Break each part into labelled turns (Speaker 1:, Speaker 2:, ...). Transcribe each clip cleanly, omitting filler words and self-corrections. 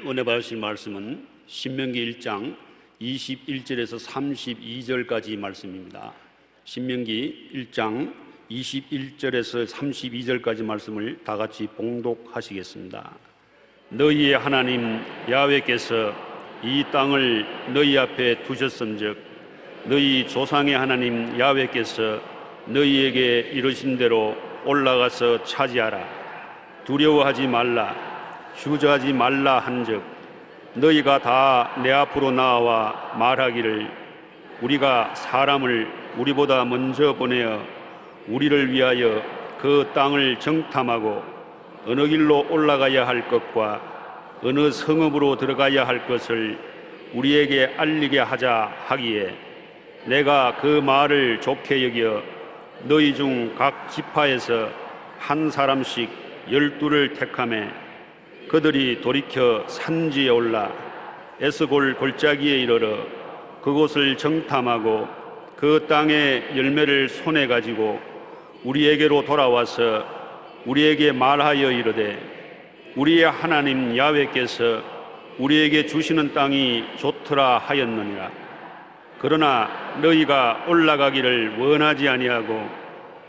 Speaker 1: 오늘 은혜 받으실 말씀은 신명기 1장 21절에서 32절까지 말씀입니다. 신명기 1장 21절에서 32절까지 말씀을 다 같이 봉독하시겠습니다. 너희의 하나님 야훼께서 이 땅을 너희 앞에 두셨음즉 너희 조상의 하나님 야훼께서 너희에게 이르신 대로 올라가서 차지하라. 두려워하지 말라. 주저하지 말라 한즉 너희가 다 내 앞으로 나와 말하기를 우리가 사람을 우리보다 먼저 보내어 우리를 위하여 그 땅을 정탐하고 어느 길로 올라가야 할 것과 어느 성읍으로 들어가야 할 것을 우리에게 알리게 하자 하기에 내가 그 말을 좋게 여겨 너희 중 각 지파에서 한 사람씩 12를 택하매 그들이 돌이켜 산지에 올라 에스골 골짜기에 이르러 그곳을 정탐하고 그 땅의 열매를 손에 가지고 우리에게로 돌아와서 우리에게 말하여 이르되 우리의 하나님 야훼께서 우리에게 주시는 땅이 좋더라 하였느니라. 그러나 너희가 올라가기를 원하지 아니하고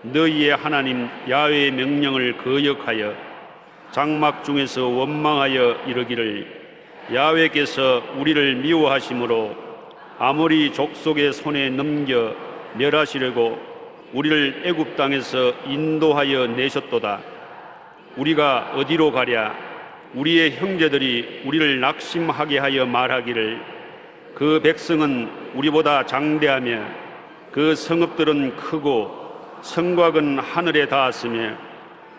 Speaker 1: 너희의 하나님 야훼의 명령을 거역하여 장막 중에서 원망하여 이르기를 야훼께서 우리를 미워하심으로 아모리 족속의 손에 넘겨 멸하시려고 우리를 애굽 땅에서 인도하여 내셨도다. 우리가 어디로 가랴? 우리의 형제들이 우리를 낙심하게 하여 말하기를 그 백성은 우리보다 장대하며 그 성읍들은 크고 성곽은 하늘에 닿았으며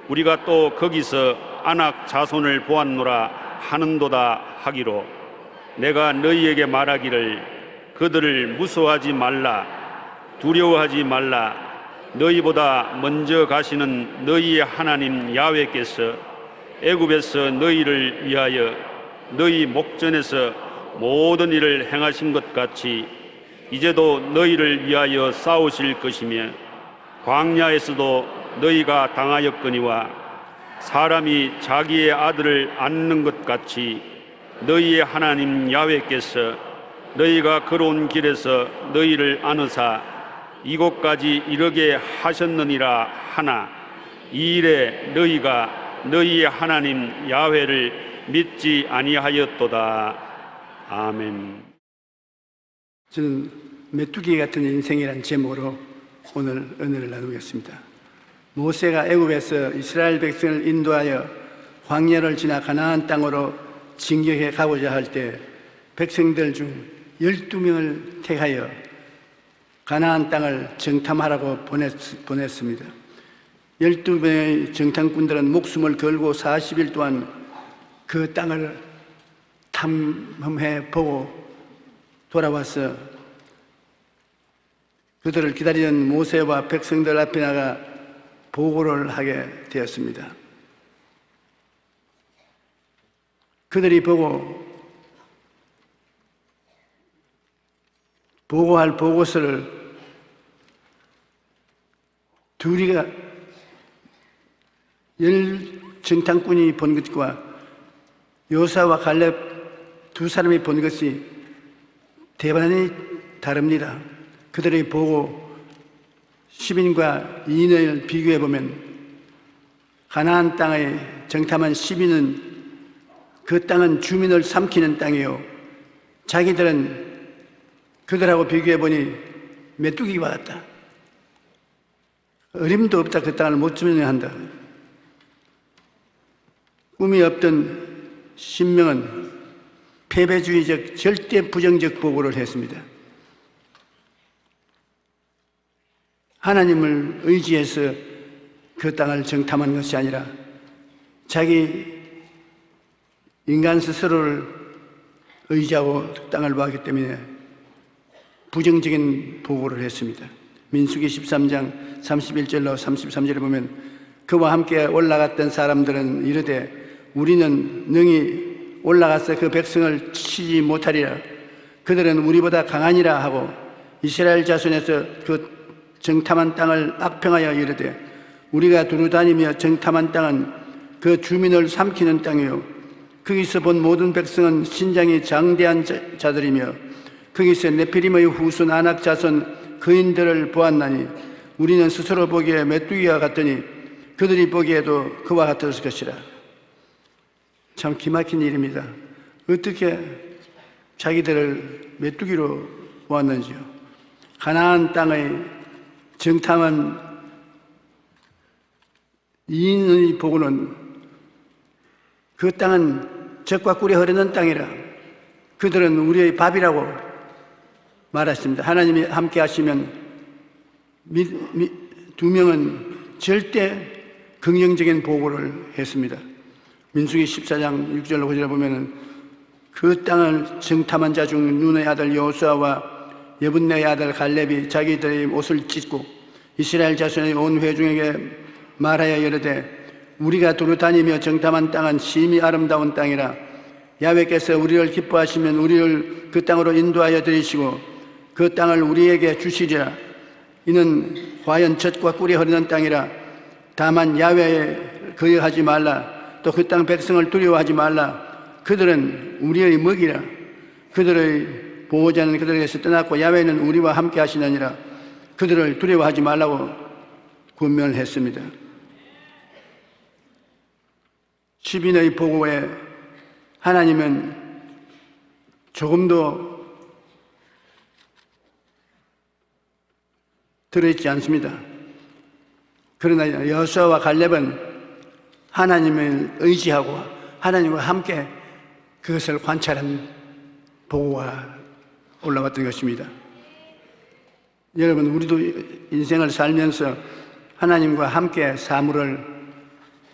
Speaker 1: 우리가 또 거기서 안악 자손을 보았노라 하는도다 하기로 내가 너희에게 말하기를 그들을 무서워하지 말라. 두려워하지 말라. 너희보다 먼저 가시는 너희의 하나님 야훼께서 애굽에서 너희를 위하여 너희 목전에서 모든 일을 행하신 것 같이 이제도 너희를 위하여 싸우실 것이며 광야에서도 너희가 당하였거니와 사람이 자기의 아들을 안는 것 같이 너희의 하나님 야훼께서 너희가 걸어온 길에서 너희를 안으사 이곳까지 이르게 하셨느니라 하나 이 일에 너희가 너희의 하나님 야훼를 믿지 아니하였도다. 아멘.
Speaker 2: 저는 메뚜기 같은 인생이라는 제목으로 오늘 은혜를 나누겠습니다. 모세가 애굽에서 이스라엘 백성을 인도하여 광야를 지나 가나안 땅으로 진격해 가고자 할 때 백성들 중 12명을 택하여 가나안 땅을 정탐하라고 보냈습니다. 12명의 정탐꾼들은 목숨을 걸고 40일 동안 그 땅을 탐험해 보고 돌아와서 그들을 기다리는 모세와 백성들 앞에 나가 보고를 하게 되었습니다. 그들이 보고할 보고서를 둘이가 정탐꾼이 본 것과 요사와 갈렙 두 사람이 본 것이 대단히 다릅니다. 그들의 보고 10인과 2인을 비교해 보면 가나안 땅의 정탐한 10인은 그 땅은 주민을 삼키는 땅이요 자기들은 그들하고 비교해 보니 메뚜기와 같다. 어림도 없다. 그 땅을 못 점령한다. 꿈이 없던 신명은 패배주의적 절대 부정적 보고를 했습니다. 하나님을 의지해서 그 땅을 정탐한 것이 아니라 자기 인간 스스로를 의지하고 땅을 보았기 때문에 부정적인 보고를 했습니다. 민수기 13장 31절로 33절에 보면 그와 함께 올라갔던 사람들은 이르되 우리는 능히 올라가서 그 백성을 치지 못하리라. 그들은 우리보다 강하니라 하고 이스라엘 자손에서 그 정탐한 땅을 악평하여 이르되 우리가 두루 다니며 정탐한 땅은 그 주민을 삼키는 땅이요 거기서 본 모든 백성은 신장이 장대한 자들이며 거기서 네피림의 후손 아낙 자손 거인들을 보았나니 우리는 스스로 보기에 메뚜기와 같더니 그들이 보기에도 그와 같았을 것이라. 참 기막힌 일입니다. 어떻게 자기들을 메뚜기로 보았는지요. 가나안 땅의 정탐한 이인의 보고는 그 땅은 젖과 꿀이 흐르는 땅이라 그들은 우리의 밥이라고 말했습니다. 하나님이 함께 하시면 두 명은 절대 긍정적인 보고를 했습니다. 민수기 14장 6절로 9절에 보면은 그 땅을 정탐한 자 중 눈의 아들 여호수아와 여분네의 아들 갈렙이 자기들의 옷을 찢고 이스라엘 자손의 온 회중에게 말하여 이르되 우리가 두루 다니며 정탐한 땅은 심히 아름다운 땅이라 야훼께서 우리를 기뻐하시면 우리를 그 땅으로 인도하여 들이시고 그 땅을 우리에게 주시리라. 이는 과연 젖과 꿀이 흐르는 땅이라. 다만 야훼에 거역하지 말라. 또 그 땅 백성을 두려워하지 말라. 그들은 우리의 먹이라. 그들의 보호자는 그들에게서 떠났고 야훼는 우리와 함께 하시느니라. 그들을 두려워하지 말라고 권면을 했습니다. 시빈의 보고에 하나님은 조금도 들어있지 않습니다. 그러나 여호수아와 갈렙은 하나님을 의지하고 하나님과 함께 그것을 관찰한 보고가 올라왔던 것입니다. 여러분, 우리도 인생을 살면서 하나님과 함께 사물을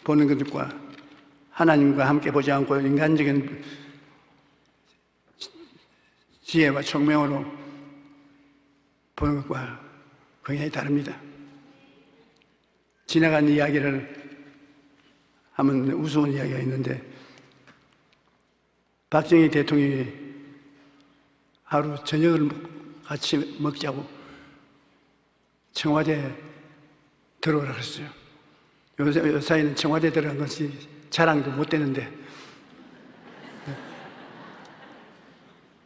Speaker 2: 보는 것과 하나님과 함께 보지 않고 인간적인 지혜와 총명으로 보는 것과 굉장히 다릅니다. 지나간 이야기를 하면 우스운 이야기가 있는데 박정희 대통령이 하루 저녁을 같이 먹자고 청와대에 들어오라 그랬어요. 요사이는 청와대에 들어간 것이 자랑도 못 되는데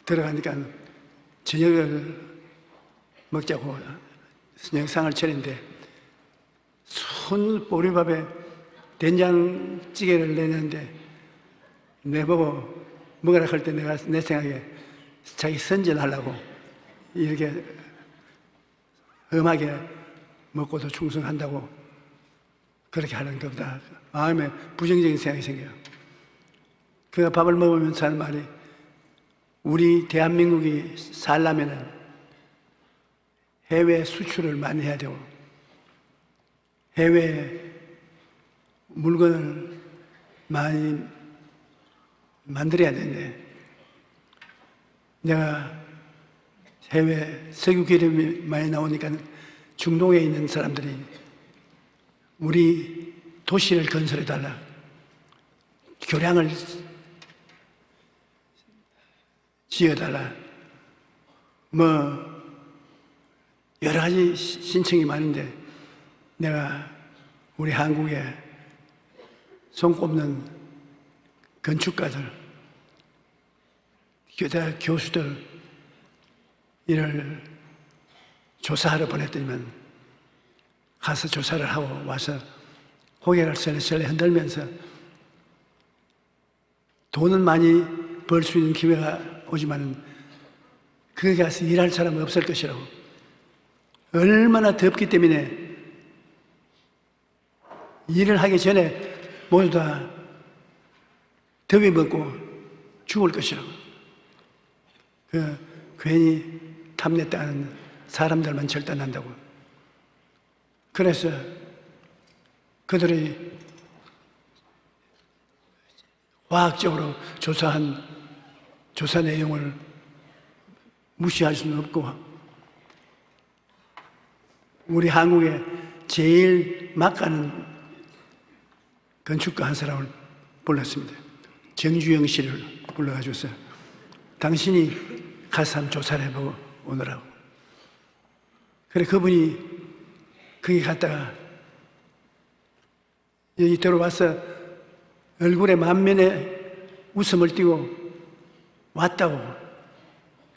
Speaker 2: 들어가니까 저녁을 먹자고 영상을 차린데 손 보리밥에 된장찌개를 내는데 내보고 먹으라 할 때 내가 내 생각에 자기 선전하려고 이렇게 험하게 먹고도 충성한다고 그렇게 하는 것보다 마음에 부정적인 생각이 생겨요. 그가 밥을 먹으면서 하는 말이 우리 대한민국이 살려면은 해외 수출을 많이 해야 되고 해외 물건을 많이 만들어야 되는데 내가 해외 석유 기름이 많이 나오니까 중동에 있는 사람들이 우리 도시를 건설해달라. 교량을 지어달라. 뭐 여러 가지 신청이 많은데 내가 우리 한국에 손꼽는 건축가들, 교대 교수들 이를 조사하러 보냈더니만 가서 조사를 하고 와서 고개를 설레설레 흔들면서 돈은 많이 벌 수 있는 기회가 오지만 거기 가서 일할 사람은 없을 것이라고. 얼마나 덥기 때문에 일을 하기 전에 모두 다 더위 먹고 죽을 것이라고. 괜히 탐냈다는 사람들만 절단한다고. 그래서 그들이 과학적으로 조사한 조사 내용을 무시할 수는 없고 우리 한국에 제일 막 가는 건축가 한 사람을 불렀습니다. 정주영 씨를 불러가지고서 당신이 가서 한번 조사를 해보고 오느라고. 그래 그분이 거기 갔다가 여기 들어와서 얼굴에 만면에 웃음을 띠고 왔다고.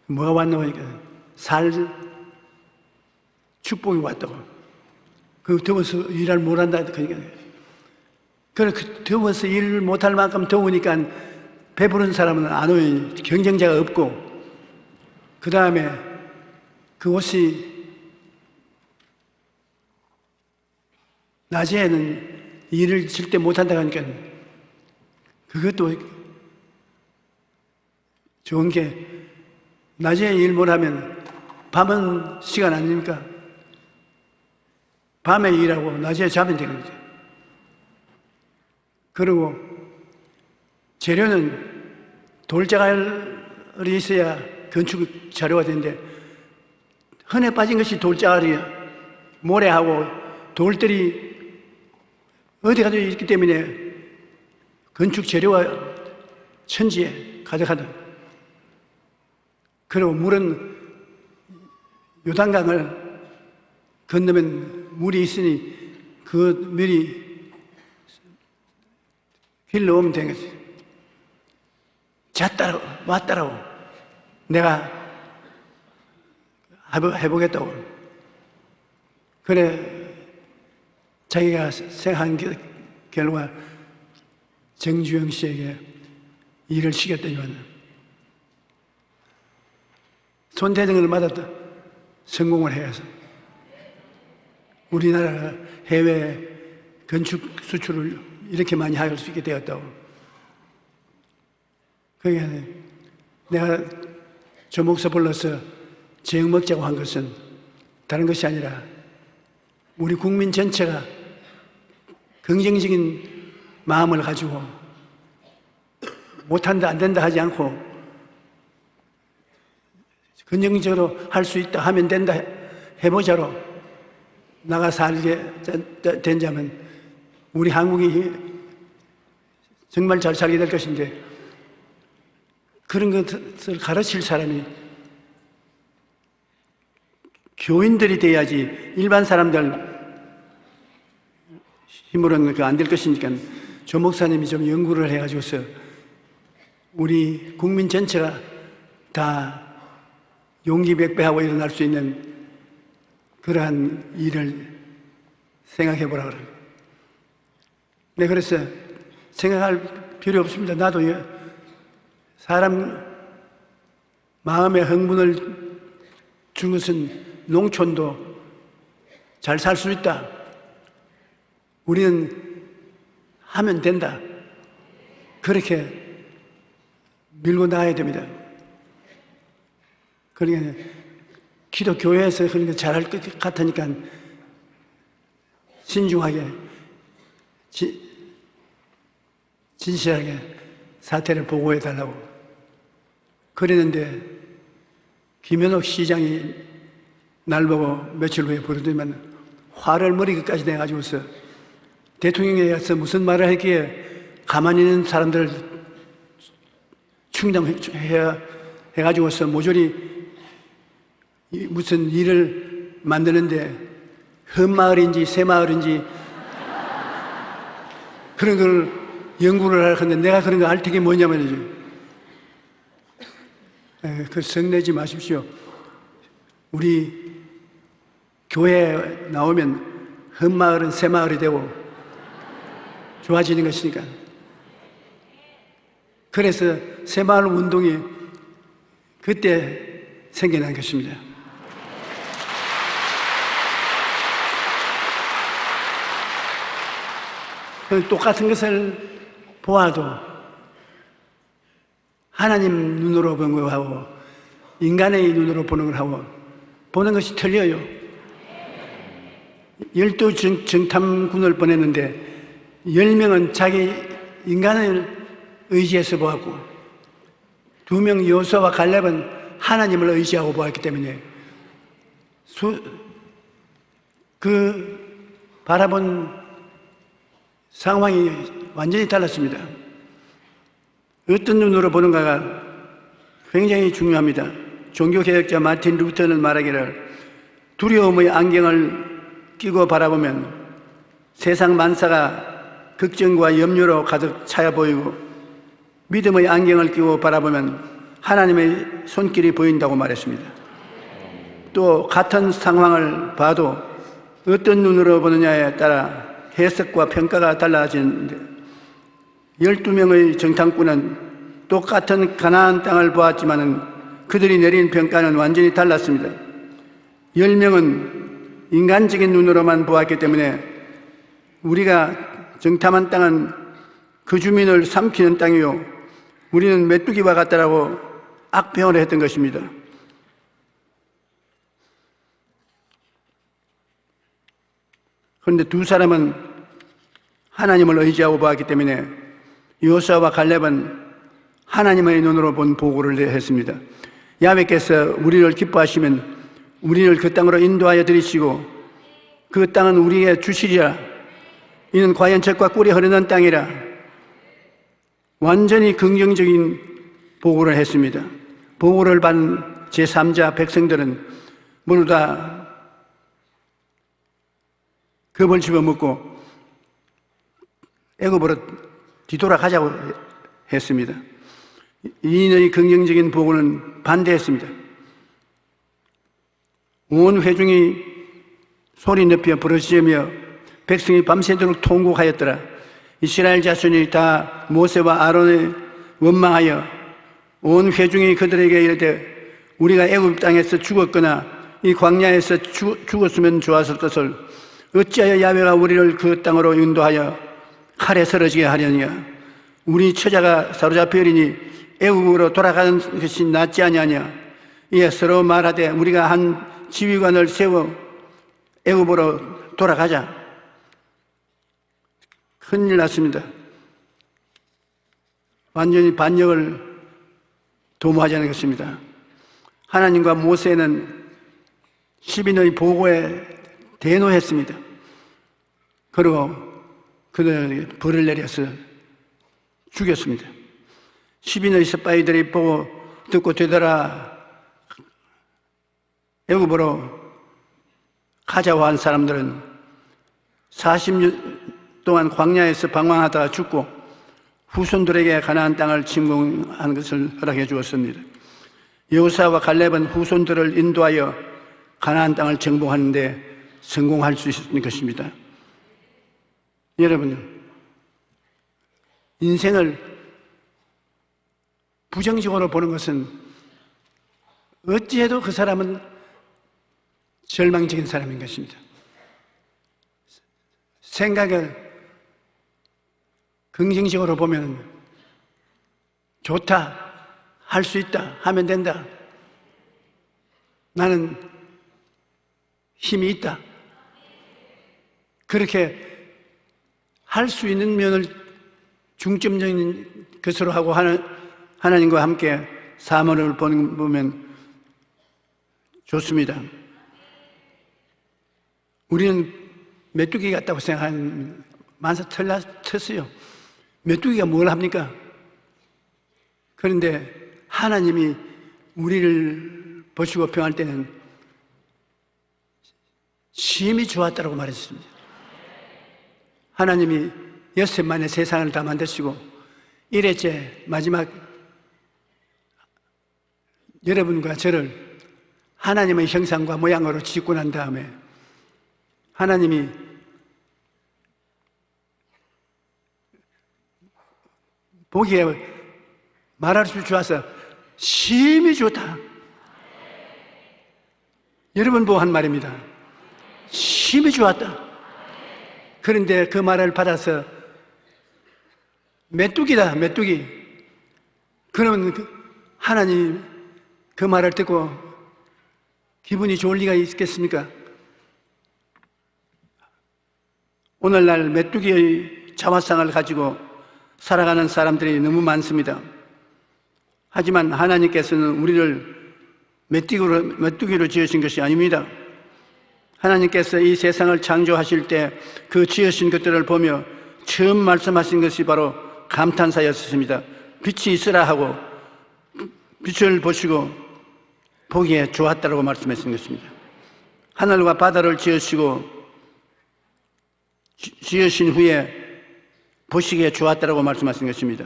Speaker 2: 뭐가 왔노 하니까 살 축복이 왔다고. 그 더워서 일을 못한다 그러니까. 그래 그 더워서 일을 못할 만큼 더우니까 배부른 사람은 안 오니 경쟁자가 없고, 그 다음에 그 옷이 낮에는 일을 절대 못한다 하니까 그것도 좋은 게, 낮에 일 못하면 밤은 시간 아닙니까? 밤에 일하고 낮에 자면 되거든요. 그리고 재료는 돌자갈이 있어야 건축 자료가 되는데, 흔해 빠진 것이 돌자갈이야. 모래하고 돌들이 어디 가도 있기 때문에 건축 재료가 천지에 가득하다. 그리고 물은 요단강을 건너면 물이 있으니 그 물이 길러 오면 되는 거지. 잤다라고 왔다라고 내가 해보겠다고. 그래 자기가 생각한 결과 정주영 씨에게 일을 시켰더니만 손대등을 받았다. 성공을 해서 우리나라가 해외 건축 수출을 이렇게 많이 할 수 있게 되었다고. 그러니까 내가 저 목사 불러서 제형 먹자고 한 것은 다른 것이 아니라 우리 국민 전체가 긍정적인 마음을 가지고 못한다 안 된다 하지 않고 긍정적으로 할 수 있다 하면 된다 해보자로 나가 살게 된다면 우리 한국이 정말 잘 살게 될 것인데, 그런 것을 가르칠 사람이 교인들이 돼야지 일반 사람들 힘으로는 안 될 것이니까 조 목사님이 좀 연구를 해가지고서 우리 국민 전체가 다 용기백배하고 일어날 수 있는 그러한 일을 생각해 보라 그래요. 네, 그래서 생각할 필요 없습니다. 나도 사람 마음의 흥분을 준 것은 농촌도 잘 살 수 있다. 우리는 하면 된다. 그렇게 밀고 나가야 됩니다. 그러니까 기독교회에서 그러니까 잘할 것 같으니까 신중하게 진실하게 사태를 보고해 달라고 그랬는데, 김현옥 시장이 날 보고 며칠 후에 부르더니만 화를 머리끝까지 내가지고서 대통령에 가서 무슨 말을 했기에 가만히 있는 사람들을 충당해야 해가지고서 모조리 무슨 일을 만드는데 험마을인지 새마을인지 그런 걸 연구를 하려 하는데 내가 그런 거 알 테게 뭐냐면이죠. 그 성내지 마십시오. 우리 교회에 나오면 험마을은 새마을이 되고 좋아지는 것이니까. 그래서 새마을 운동이 그때 생겨난 것입니다. 똑같은 것을 보아도 하나님 눈으로 본 거하고 인간의 눈으로 보는 걸하고 보는 것이 틀려요. 12 정탐군을 보냈는데 10명은 자기 인간을 의지해서 보았고 2명 여호수아와 갈렙은 하나님을 의지하고 보았기 때문에 그 바라본 상황이 완전히 달랐습니다. 어떤 눈으로 보는가가 굉장히 중요합니다. 종교개혁자 마틴 루터는 말하기를 두려움의 안경을 끼고 바라보면 세상 만사가 걱정과 염려로 가득 차여 보이고 믿음의 안경을 끼고 바라보면 하나님의 손길이 보인다고 말했습니다. 또 같은 상황을 봐도 어떤 눈으로 보느냐에 따라 해석과 평가가 달라지는데 12명의 정탐꾼은 똑같은 가나안 땅을 보았지만은 그들이 내린 평가는 완전히 달랐습니다. 10명은 인간적인 눈으로만 보았기 때문에 우리가 정탐한 땅은 그 주민을 삼키는 땅이요, 우리는 메뚜기와 같다라고 악평을 했던 것입니다. 그런데 두 사람은 하나님을 의지하고 보았기 때문에 여호수아와 갈렙은 하나님의 눈으로 본 보고를 했습니다. 야훼께서 우리를 기뻐하시면 우리를 그 땅으로 인도하여 들이시고 그 땅은 우리에게 주시리라. 이는 과연 젖과 꿀이 흐르는 땅이라. 완전히 긍정적인 보고를 했습니다. 보고를 받은 제3자 백성들은 모두 다 겁을 집어먹고 애굽으로 뒤돌아가자고 했습니다. 이인의 긍정적인 보고는 반대했습니다. 온 회중이 소리 높여 부르짖으며 백성이 밤새도록 통곡하였더라. 이스라엘 자손이 다 모세와 아론을 원망하여 온 회중이 그들에게 이르되 우리가 애굽 땅에서 죽었거나 이 광야에서 죽었으면 좋았을 것을 어찌하여 야훼가 우리를 그 땅으로 인도하여 칼에 쓰러지게 하려냐. 우리 처자가 사로잡혀이니 애굽으로 돌아가는 것이 낫지 아니하냐. 이에 서로 말하되 우리가 한 지휘관을 세워 애굽으로 돌아가자. 큰일 났습니다. 완전히 반역을 도모하자는 것입니다. 하나님과 모세는 시빈의 보고에 대노했습니다. 그리고 그들에게 불을 내려서 죽였습니다. 시빈의 스파이들이 보고 듣고 되돌아 애굽으로 가자고 한 사람들은 40년 동안 광야에서 방황하다가 죽고 후손들에게 가나안 땅을 침공한 것을 허락해 주었습니다. 여호수아와 갈렙은 후손들을 인도하여 가나안 땅을 정복하는 데 성공할 수 있는 것입니다. 여러분, 인생을 부정적으로 보는 것은 어찌해도 그 사람은 절망적인 사람인 것입니다. 생각을 긍정적으로 보면 좋다, 할 수 있다, 하면 된다. 나는 힘이 있다. 그렇게 할 수 있는 면을 중점적인 것으로 하고 하나님과 함께 사물을 보면 좋습니다. 우리는 메뚜기 같다고 생각하는 만사 틀렸어요. 메뚜기가 뭘 합니까? 그런데 하나님이 우리를 보시고 평할 때는 심히 좋았다고 말했습니다. 하나님이 6일 만에 세상을 다 만드시고 1회째 마지막 여러분과 저를 하나님의 형상과 모양으로 짓고 난 다음에 하나님이 보기에 말할 수 좋아서 심히 좋다. 여러분 보고 한 말입니다. 심히 좋았다. 그런데 그 말을 받아서 메뚜기다, 메뚜기. 그러면 하나님 그 말을 듣고 기분이 좋을 리가 있겠습니까? 오늘날 메뚜기의 자화상을 가지고 살아가는 사람들이 너무 많습니다. 하지만 하나님께서는 우리를 메뚜기로 지으신 것이 아닙니다. 하나님께서 이 세상을 창조하실 때 그 지으신 것들을 보며 처음 말씀하신 것이 바로 감탄사였습니다. 빛이 있으라 하고 빛을 보시고 보기에 좋았다고 말씀하신 것입니다. 하늘과 바다를 지으시고 지으신 후에 보시기에 좋았다고 말씀하신 것입니다.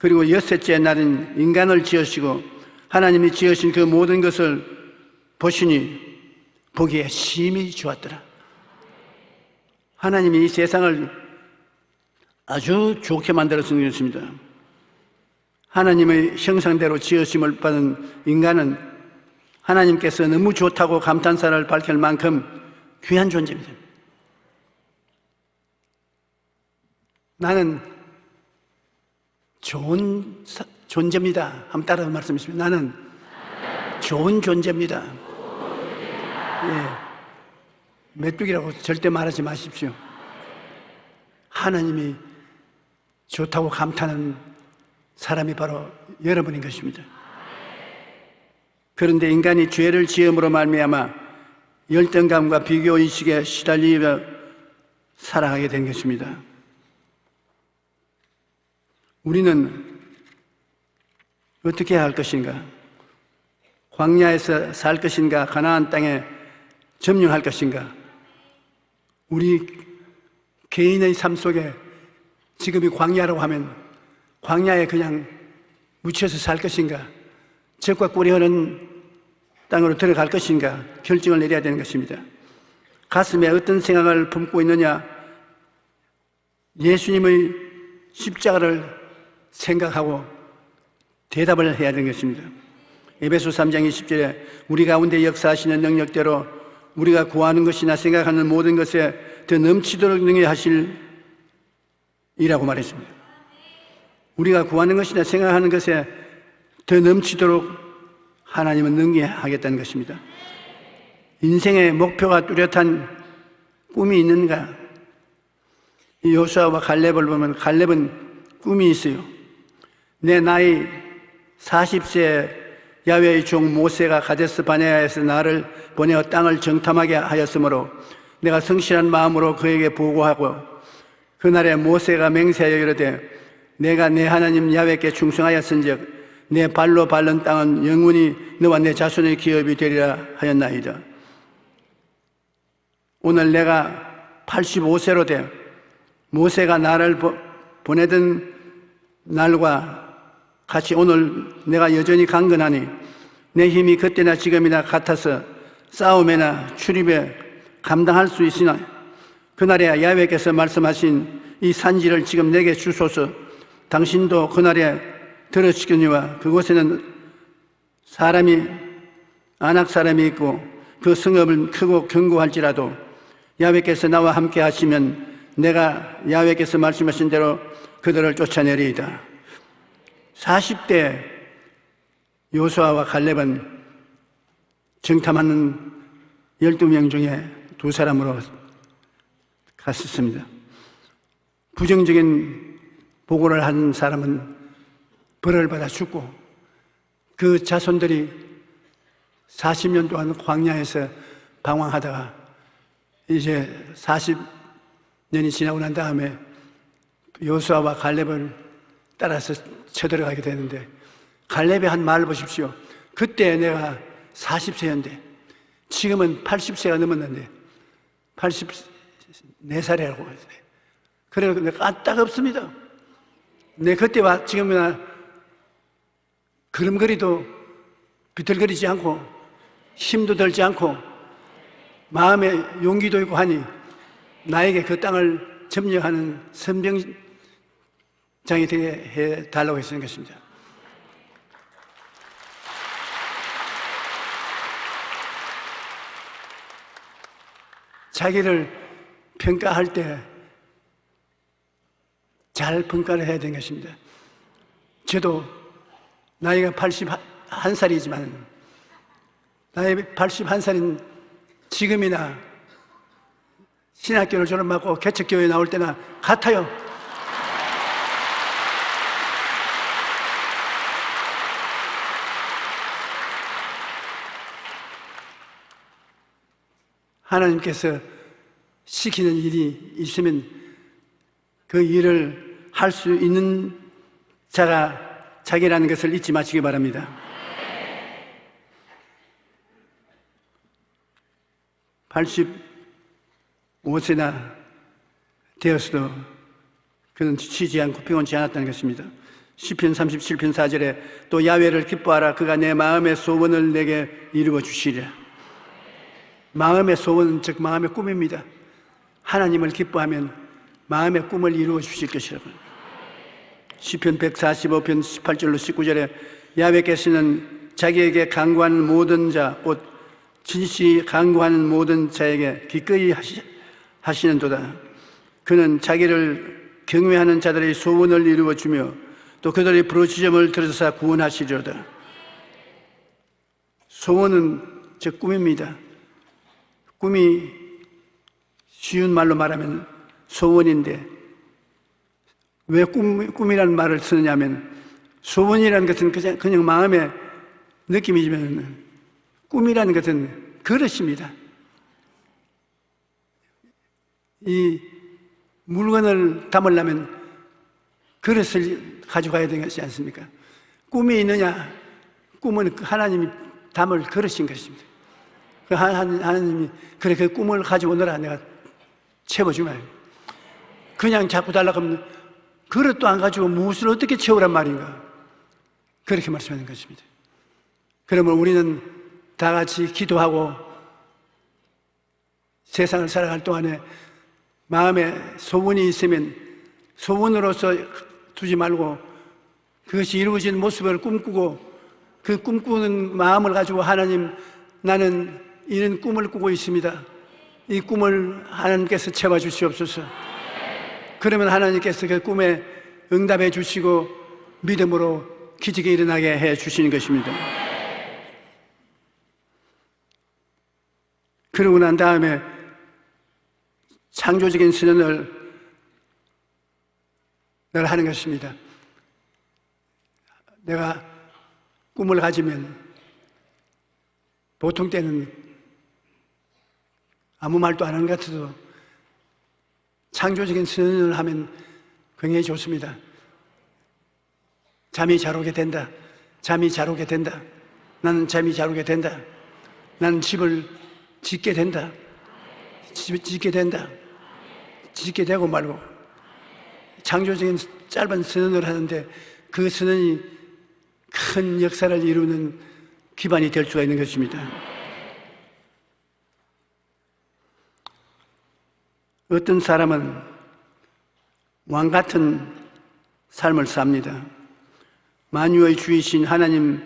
Speaker 2: 그리고 여섯째 날은 인간을 지으시고 하나님이 지으신 그 모든 것을 보시니 보기에 심히 좋았더라. 하나님이 이 세상을 아주 좋게 만들었던 것입니다. 하나님의 형상대로 지으심을 받은 인간은 하나님께서 너무 좋다고 감탄사를 밝힐 만큼 귀한 존재입니다. 나는 좋은 존재입니다. 한번 따라 말씀하십시오. 나는 좋은 존재입니다. 예. 메뚜기라고 절대 말하지 마십시오. 하나님이 좋다고 감탄하는 사람이 바로 여러분인 것입니다. 그런데 인간이 죄를 지음으로 말미암아 열등감과 비교의식에 시달리며 살아가게 된 것입니다. 우리는 어떻게 해야 할 것인가? 광야에서 살 것인가? 가나안 땅에 점령할 것인가? 우리 개인의 삶 속에 지금이 광야라고 하면 광야에 그냥 묻혀서 살 것인가? 젖과 꿀이 흐르는 땅으로 들어갈 것인가? 결정을 내려야 되는 것입니다. 가슴에 어떤 생각을 품고 있느냐? 예수님의 십자가를 생각하고 대답을 해야 되는 것입니다. 에베소 3장 20절에 우리 가운데 역사하시는 능력대로 우리가 구하는 것이나 생각하는 모든 것에 더 넘치도록 능히 하실 이라고 말했습니다. 우리가 구하는 것이나 생각하는 것에 더 넘치도록 하나님은 능히 하겠다는 것입니다. 인생의 목표가 뚜렷한 꿈이 있는가? 이 여호수아와 갈렙을 보면 갈렙은 꿈이 있어요. 내 나이 40세 야훼의 종 모세가 가데스 바네아에서 나를 보내어 땅을 정탐하게 하였으므로 내가 성실한 마음으로 그에게 보고하고 그날에 모세가 맹세하여 이르되 내가 내 하나님 야훼께 충성하였은즉 내 발로 밟는 땅은 영원히 너와 내 자손의 기업이 되리라 하였나이다. 오늘 내가 85세로 돼 모세가 나를 보내던 날과 같이 오늘 내가 여전히 강건하니 내 힘이 그때나 지금이나 같아서 싸움에나 출입에 감당할 수 있으나 그날에 야훼께서 말씀하신 이 산지를 지금 내게 주소서. 당신도 그날에 들으시거니와 그곳에는 사람이 안악 사람이 있고 그 성읍은 크고 견고할지라도 야훼께서 나와 함께 하시면 내가 야훼께서 말씀하신 대로 그들을 쫓아내리이다. 40대 여호수아와 갈렙은 정탐하는 12명 중에 2사람으로 갔었습니다. 부정적인 보고를 한 사람은 벌을 받아 죽고 그 자손들이 40년 동안 광야에서 방황하다가 이제 40년이 지나고 난 다음에 여호수아와 갈렙을 따라서 쳐들어가게 되는데 갈렙의 한 말을 보십시오. 그때 내가 40세였는데 지금은 80세가 넘었는데 84살이라고 했어요. 그래서 내가 까딱없습니다. 내 그때와 지금이나 걸음걸이도 비틀거리지 않고 힘도 들지 않고 마음에 용기도 있고 하니 나에게 그 땅을 점령하는 선병장이 되게 해달라고 했는 것입니다. 자기를 평가할 때 잘 평가를 해야 되는 것입니다. 저도 나이가 81살이지만 나이 81살인 지금이나 신학교를 졸업하고 개척교회에 나올 때나 같아요. 하나님께서 시키는 일이 있으면 그 일을 할 수 있는 자가 자기라는 것을 잊지 마시기 바랍니다. (85세나) 되었어도 그는 지치지 않고 피곤치 않았다는 것입니다. 시편 37편 4절에 또 야훼를 기뻐하라. 그가 내 마음의 소원을 내게 이루어 주시리라. 마음의 소원은 즉 마음의 꿈입니다. 하나님을 기뻐하면 마음의 꿈을 이루어 주실 것이라고. 시편 145편 18절로 19절에 야훼께서는 자기에게 간구하는 모든 자, 곧 진실이 간구하는 모든 자에게 기꺼이 하시는도다. 그는 자기를 경외하는 자들의 소원을 이루어 주며 또 그들의 부르짖음을 들으사 구원하시리로다. 소원은 즉 꿈입니다. 꿈이 쉬운 말로 말하면 소원인데 왜 꿈이라는 말을 쓰느냐면 소원이라는 것은 그냥 마음의 느낌이지만 꿈이라는 것은 그릇입니다. 이 물건을 담으려면 그릇을 가져가야 되지 않습니까? 꿈이 있느냐? 꿈은 하나님이 담을 그릇인 것입니다. 하나님이 그래 그 꿈을 가지고 오너라 내가 채워주면 그냥 자꾸 달라고 하면 그릇도 안 가지고 무엇을 어떻게 채우란 말인가? 그렇게 말씀하는 것입니다. 그러면 우리는 다 같이 기도하고 세상을 살아갈 동안에 마음에 소원이 있으면 소원으로서 두지 말고 그것이 이루어진 모습을 꿈꾸고 그 꿈꾸는 마음을 가지고 하나님 나는 이런 꿈을 꾸고 있습니다. 이 꿈을 하나님께서 채워주시옵소서. 그러면 하나님께서 그 꿈에 응답해 주시고 믿음으로 기적이 일어나게 해 주시는 것입니다. 그러고 난 다음에 창조적인 선언을 늘 하는 것입니다. 내가 꿈을 가지면 보통 때는 아무 말도 안 하는 것 같아도 창조적인 선언을 하면 굉장히 좋습니다. 잠이 잘 오게 된다. 잠이 잘 오게 된다. 나는 잠이 잘 오게 된다. 나는 집을 짓게 된다. 짓게 된다. 짓게 되고 말고 창조적인 짧은 선언을 하는데 그 선언이 큰 역사를 이루는 기반이 될 수가 있는 것입니다. 어떤 사람은 왕 같은 삶을 삽니다. 만유의 주이신 하나님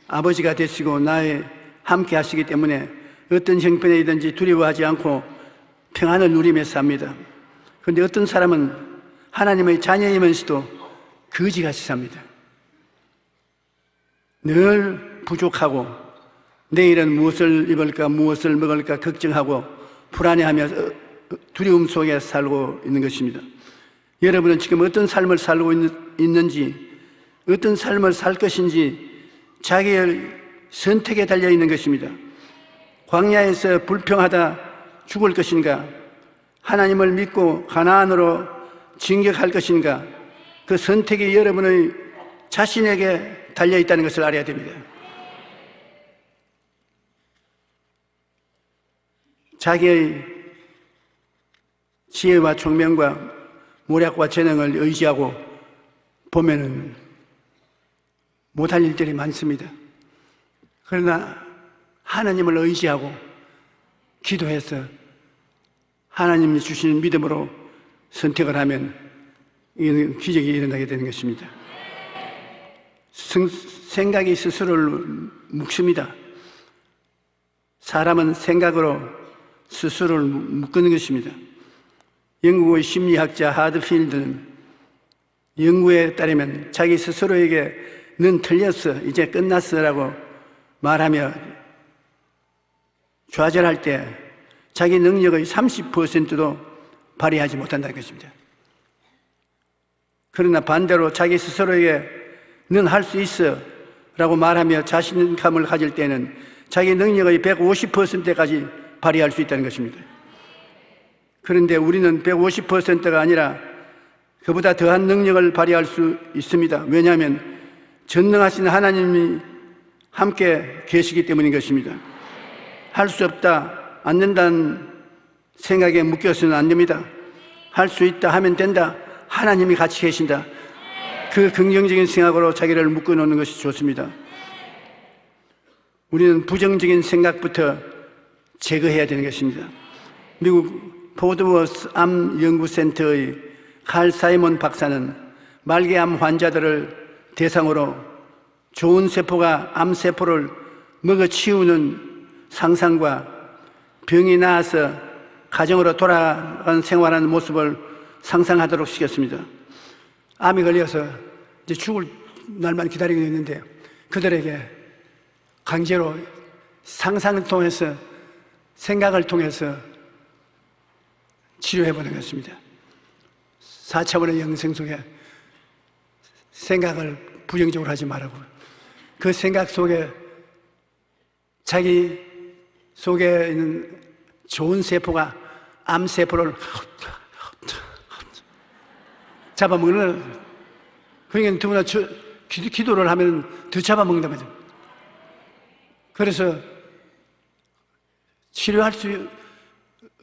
Speaker 2: 아버지가 되시고 나의 함께 하시기 때문에 어떤 형편이든지 두려워하지 않고 평안을 누리며 삽니다. 그런데 어떤 사람은 하나님의 자녀이면서도 거지같이 삽니다. 늘 부족하고 내일은 무엇을 입을까 무엇을 먹을까 걱정하고 불안해하며 두려움 속에 살고 있는 것입니다. 여러분은 지금 어떤 삶을 살고 있는지 어떤 삶을 살 것인지 자기의 선택에 달려있는 것입니다. 광야에서 불평하다 죽을 것인가 하나님을 믿고 가나안으로 진격할 것인가 그 선택이 여러분의 자신에게 달려있다는 것을 알아야 됩니다. 자기의 지혜와 총명과 모략과 재능을 의지하고 보면은 못할 일들이 많습니다. 그러나 하나님을 의지하고 기도해서 하나님이 주시는 믿음으로 선택을 하면 이는 기적이 일어나게 되는 것입니다. 생각이 스스로를 묶습니다. 사람은 생각으로 스스로를 묶는 것입니다. 영국의 심리학자 하드필드는 연구에 따르면 자기 스스로에게 넌 틀렸어, 이제 끝났어 라고 말하며 좌절할 때 자기 능력의 30%도 발휘하지 못한다는 것입니다. 그러나 반대로 자기 스스로에게 넌 할 수 있어 라고 말하며 자신감을 가질 때는 자기 능력의 150%까지 발휘할 수 있다는 것입니다. 그런데 우리는 150%가 아니라 그보다 더한 능력을 발휘할 수 있습니다. 왜냐하면 전능하신 하나님이 함께 계시기 때문인 것입니다. 할 수 없다, 안 된다는 생각에 묶여서는 안 됩니다. 할 수 있다 하면 된다. 하나님이 같이 계신다. 그 긍정적인 생각으로 자기를 묶어놓는 것이 좋습니다. 우리는 부정적인 생각부터 제거해야 되는 것입니다. 미국 포드워스 암 연구센터의 칼 사이먼 박사는 말기암 환자들을 대상으로 좋은 세포가 암세포를 먹어치우는 상상과 병이 나아서 가정으로 돌아간 생활하는 모습을 상상하도록 시켰습니다. 암이 걸려서 이제 죽을 날만 기다리고 있는데 그들에게 강제로 상상을 통해서 생각을 통해서 치료해보는 것입니다. 4차원의 영생 속에 생각을 부정적으로 하지 말라고. 그 생각 속에 자기 속에 있는 좋은 세포가 암세포를 잡아먹는, 그러니까 누구나 기도를 하면 더 잡아먹는단 말이죠. 그래서 치료할 수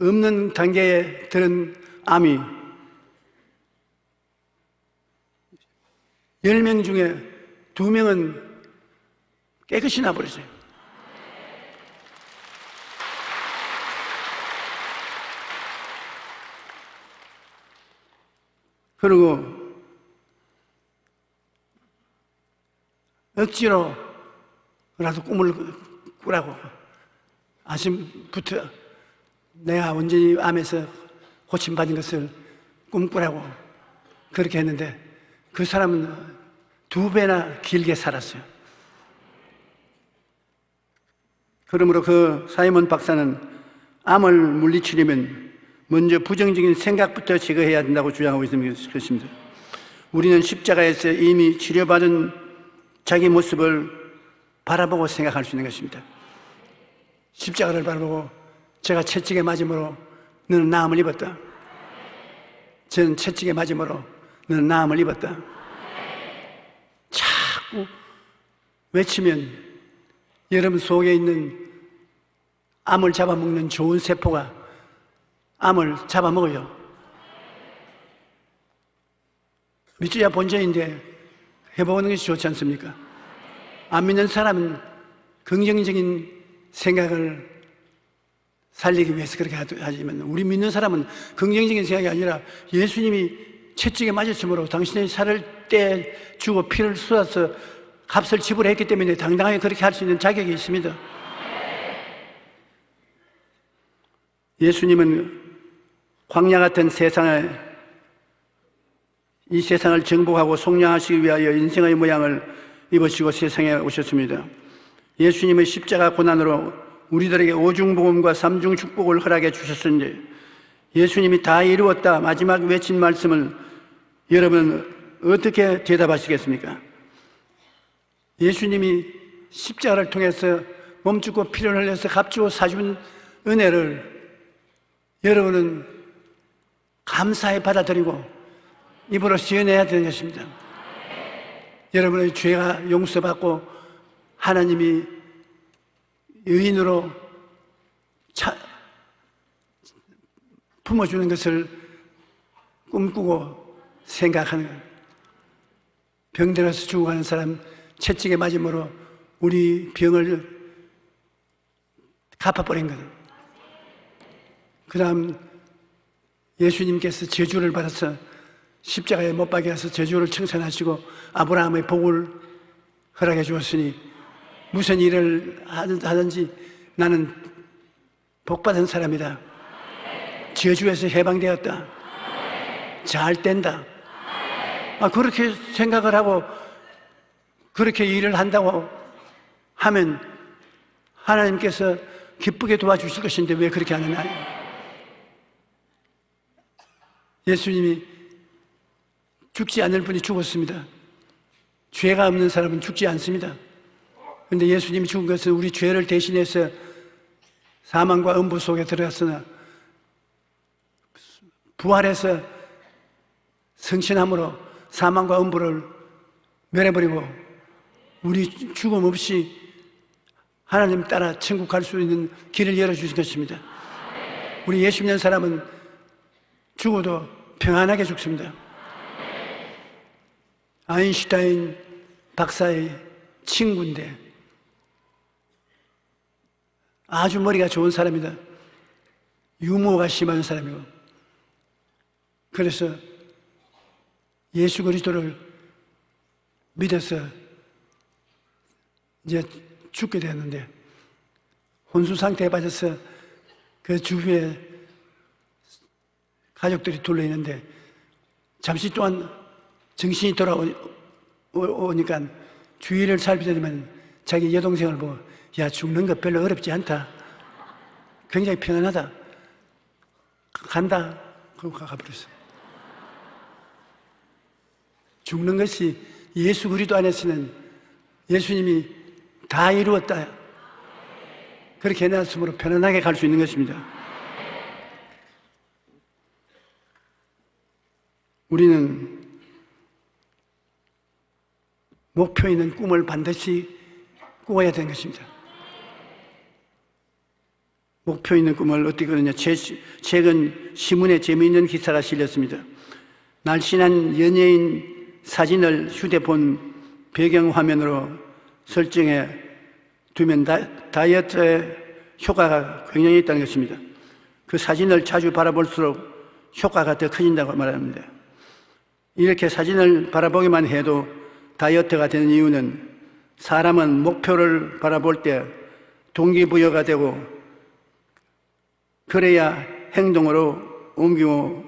Speaker 2: 없는 단계에 들은 암이 10명 중에 2명은 깨끗이 나버렸어요. 그리고 억지로라도 꿈을 꾸라고 아침부터 내가 온전히 암에서 고침받은 것을 꿈꾸라고 그렇게 했는데 그 사람은 2배나 길게 살았어요. 그러므로 그 사이먼 박사는 암을 물리치려면 먼저 부정적인 생각부터 제거해야 된다고 주장하고 있는 것입니다. 우리는 십자가에서 이미 치료받은 자기 모습을 바라보고 생각할 수 있는 것입니다. 십자가를 바라보고 제가 채찍에 맞음으로 너는 나음을 입었다. 저는 채찍에 맞음으로 너는 나음을 입었다. 자꾸 외치면 여러분 속에 있는 암을 잡아먹는 좋은 세포가 암을 잡아먹어요. 믿어야 본전인데 해보는 것이 좋지 않습니까? 안 믿는 사람은 긍정적인 생각을 살리기 위해서 그렇게 하지만 우리 믿는 사람은 긍정적인 생각이 아니라 예수님이 채찍에 맞았으므로 당신의 살을 떼주고 피를 쏟아서 값을 지불했기 때문에 당당하게 그렇게 할 수 있는 자격이 있습니다. 예수님은 광야 같은 이 세상을 정복하고 속량하시기 위하여 인생의 모양을 입으시고 세상에 오셨습니다. 예수님의 십자가 고난으로 우리들에게 오중복음과 삼중 축복을 허락해 주셨는데 예수님이 다 이루었다 마지막 외친 말씀을 여러분은 어떻게 대답하시겠습니까? 예수님이 십자가를 통해서 몸죽고 피를 흘려서 값주고 사준 은혜를 여러분은 감사히 받아들이고 입으로 시연해야 되는 것입니다. 여러분의 죄가 용서받고 하나님이 의인으로 품어주는 것을 꿈꾸고 생각하는 것. 병들어서 죽어가는 사람 채찍에 맞음으로 우리 병을 갚아버린 것. 그 다음 예수님께서 저주를 받아서 십자가에 못 박여서 저주를 청산하시고 아브라함의 복을 허락해 주었으니 무슨 일을 하든지 나는 복받은 사람이다. 저주에서 해방되었다. 잘 된다. 그렇게 생각을 하고 그렇게 일을 한다고 하면 하나님께서 기쁘게 도와주실 것인데 왜 그렇게 안 하나요? 예수님이 죽지 않을 분이 죽었습니다. 죄가 없는 사람은 죽지 않습니다. 그런데 예수님이 죽은 것은 우리 죄를 대신해서 사망과 음부 속에 들어갔으나 부활해서 성신함으로 사망과 음부를 멸해버리고 우리 죽음 없이 하나님 따라 천국 갈 수 있는 길을 열어주신 것입니다. 우리 예수 믿는 사람은 죽어도 평안하게 죽습니다. 아인슈타인 박사의 친구인데 아주 머리가 좋은 사람이다. 유머가 심한 사람이고, 그래서 예수 그리스도를 믿어서 이제 죽게 되었는데 혼수 상태에 빠져서 그 주위에 가족들이 둘러 있는데 잠시 동안 정신이 돌아오니까 주위를 살피더니만 자기 여동생을 보고, 야, 죽는 거 별로 어렵지 않다, 굉장히 편안하다, 간다. 그러고 가버렸어. 죽는 것이 예수 그리스도 안에서는 예수님이 다 이루었다, 그렇게 해놨으므로 편안하게 갈 수 있는 것입니다. 우리는 목표 있는 꿈을 반드시 꾸어야 되는 것입니다. 목표 있는 꿈을 어떻게 꾸느냐. 최근 신문에 재미있는 기사가 실렸습니다. 날씬한 연예인 사진을 휴대폰 배경화면으로 설정해 두면 다이어트에 효과가 굉장히 있다는 것입니다. 그 사진을 자주 바라볼수록 효과가 더 커진다고 말합니다. 이렇게 사진을 바라보기만 해도 다이어트가 되는 이유는 사람은 목표를 바라볼 때 동기부여가 되고 그래야 행동으로 옮기고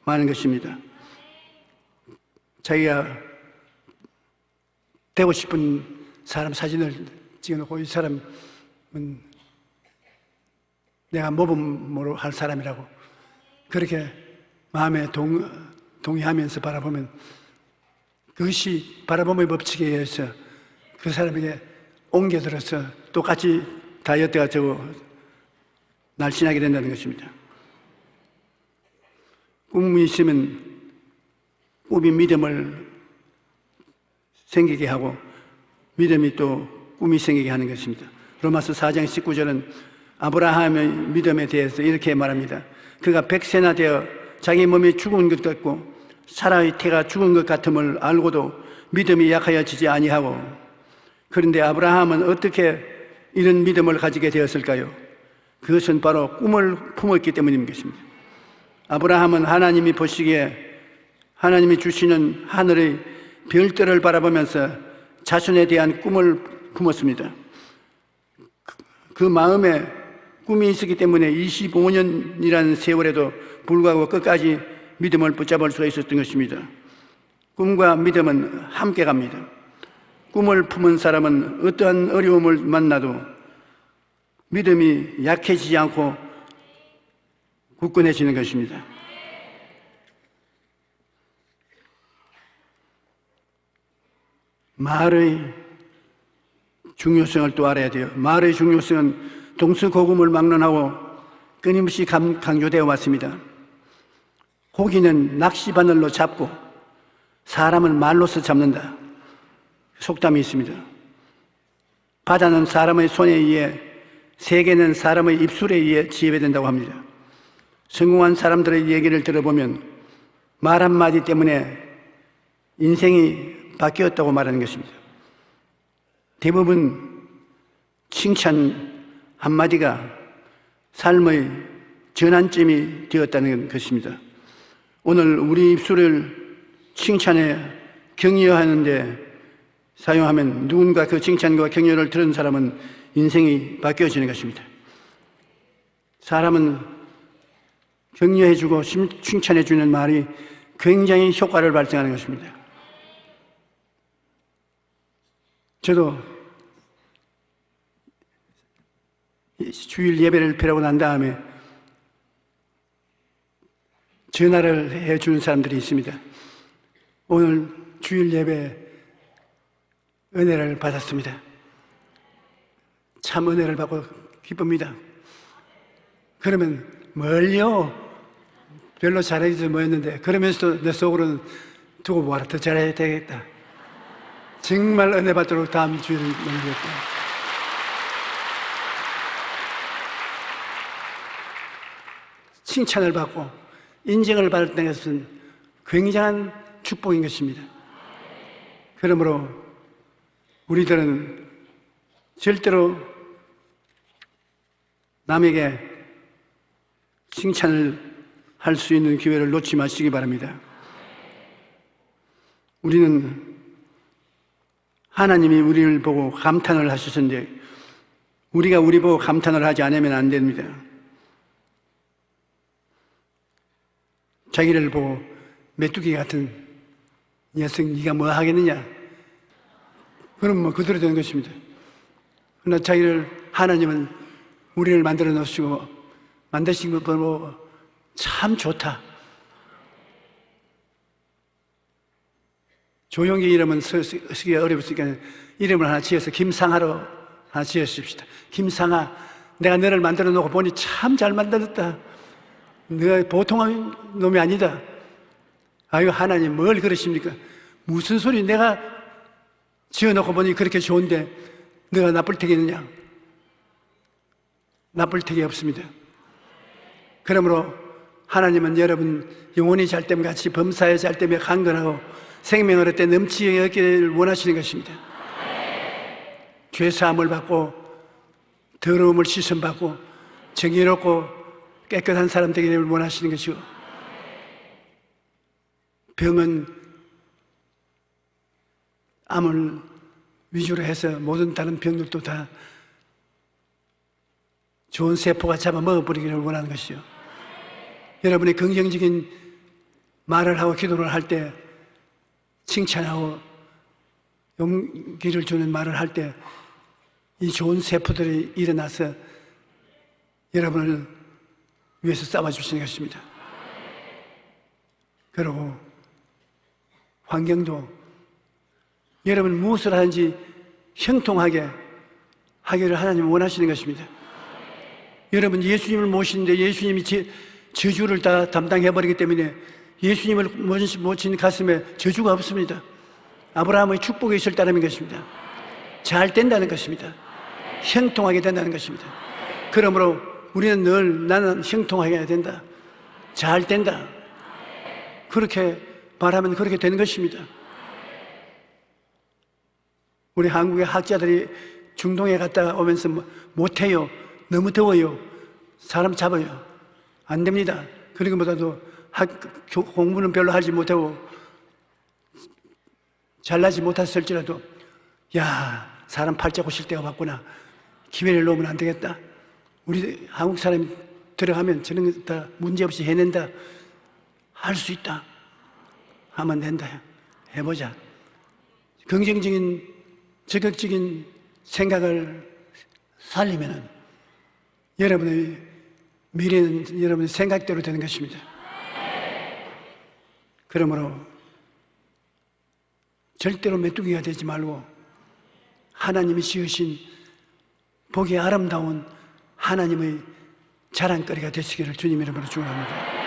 Speaker 2: 마는 것입니다. 자기가 되고 싶은 사람 사진을 찍어놓고 이 사람은 내가 모범으로 할 사람이라고 그렇게 마음에 동의하면서 바라보면 그것이 바라봄의 법칙에 의해서 그 사람에게 옮겨들어서 똑같이 다이어트가 되고 날씬하게 된다는 것입니다. 꿈이 있으면 꿈이 믿음을 생기게 하고 믿음이 또 꿈이 생기게 하는 것입니다. 로마서 4장 19절은 아브라함의 믿음에 대해서 이렇게 말합니다. 그가 100세나 되어 자기 몸이 죽은 것 같고 사라의 태가 죽은 것 같음을 알고도 믿음이 약하여지지 아니하고, 그런데 아브라함은 어떻게 이런 믿음을 가지게 되었을까요? 그것은 바로 꿈을 품었기 때문인 것입니다. 아브라함은 하나님이 보시기에 하나님이 주시는 하늘의 별들을 바라보면서 자손에 대한 꿈을 품었습니다. 그 마음에 꿈이 있었기 때문에 25년이라는 세월에도 불구하고 끝까지 믿음을 붙잡을 수가 있었던 것입니다. 꿈과 믿음은 함께 갑니다. 꿈을 품은 사람은 어떠한 어려움을 만나도 믿음이 약해지지 않고 굳건해지는 것입니다. 말의 중요성을 또 알아야 돼요. 말의 중요성은 동서고금을 막론하고 끊임없이 강조되어 왔습니다. 고기는 낚시바늘로 잡고 사람은 말로서 잡는다, 속담이 있습니다. 바다는 사람의 손에 의해, 세계는 사람의 입술에 의해 지배된다고 합니다. 성공한 사람들의 얘기를 들어보면 말 한마디 때문에 인생이 바뀌었다고 말하는 것입니다. 대부분 칭찬 한마디가 삶의 전환점이 되었다는 것입니다. 오늘 우리 입술을 칭찬에 격려하는데 사용하면 누군가 그 칭찬과 격려를 들은 사람은 인생이 바뀌어지는 것입니다. 사람은 격려해주고 칭찬해주는 말이 굉장히 효과를 발생하는 것입니다. 저도 주일 예배를 펴고 난 다음에 전화를 해주는 사람들이 있습니다. 오늘 주일 예배 은혜를 받았습니다. 참 은혜를 받고 기쁩니다. 그러면 멀리요, 별로 잘하지도 못했는데 그러면서도 내 속으로는 두고 보아라, 더 잘해야 되겠다, 정말 은혜 받도록 다음 주일을 넘기겠다. 칭찬을 받고 인정을 받을 때는 굉장한 축복인 것입니다. 그러므로 우리들은 절대로 남에게 칭찬을 할 수 있는 기회를 놓지 마시기 바랍니다. 우리는 하나님이 우리를 보고 감탄을 하셨는데 우리가 우리 보고 감탄을 하지 않으면 안 됩니다. 자기를 보고 메뚜기 같은 녀석 네가 뭐 하겠느냐? 그럼 뭐 그대로 되는 것입니다. 그러나 하나님은 우리를 만들어 놓으시고 만드신 것 보고 참 좋다. 조용히 이름은 쓰기가 어려웠으니까 이름을 하나 지어서 김상하로 하나 지으십시다. 김상하, 내가 너를 만들어 놓고 보니 참 잘 만들었다. 너가 보통한 놈이 아니다. 아유, 하나님 뭘 그러십니까? 무슨 소리, 내가 지어놓고 보니 그렇게 좋은데 너가 나쁠 테겠느냐? 나쁠 테기 없습니다. 그러므로 하나님은 여러분 영혼이 잘됨 같이 범사에 잘됨에 강건하고 생명을 얻되 넘치게 얻기를 원하시는 것입니다. 죄 사함을 받고 더러움을 씻음받고 정의롭고 깨끗한 사람 되기를 원하시는 것이고, 병은 암을 위주로 해서 모든 다른 병들도 다 좋은 세포가 잡아 먹어버리기를 원하는 것이요. 여러분이 긍정적인 말을 하고 기도를 할 때, 칭찬하고 용기를 주는 말을 할 때 이 좋은 세포들이 일어나서 여러분을 위해서 싸워주시는 것입니다. 그리고 환경도 여러분 무엇을 하는지 형통하게 하기를 하나님은 원하시는 것입니다. 여러분 예수님을 모시는데 예수님이 저주를 다 담당해버리기 때문에 예수님을 모신 가슴에 저주가 없습니다. 아브라함의 축복이 있을 따름인 것입니다. 잘 된다는 것입니다. 형통하게 된다는 것입니다. 그러므로 우리는 늘 나는 형통하게 해야 된다. 잘 된다. 그렇게 말하면 그렇게 되는 것입니다. 우리 한국의 학자들이 중동에 갔다 오면서 못해요. 너무 더워요. 사람 잡아요. 안 됩니다. 그리고보다도 공부는 별로 하지 못하고 잘나지 못했을지라도 야, 사람 팔자 고칠 때가 왔구나. 기회를 놓으면 안 되겠다. 우리 한국 사람이 들어가면 저런 거 다 문제없이 해낸다. 할 수 있다. 하면 된다. 해보자. 긍정적인, 적극적인 생각을 살리면 여러분의 미래는 여러분의 생각대로 되는 것입니다. 그러므로 절대로 메뚜기가 되지 말고 하나님이 지으신 보기 아름다운 하나님의 자랑거리가 되시기를 주님 이름으로 축원합니다.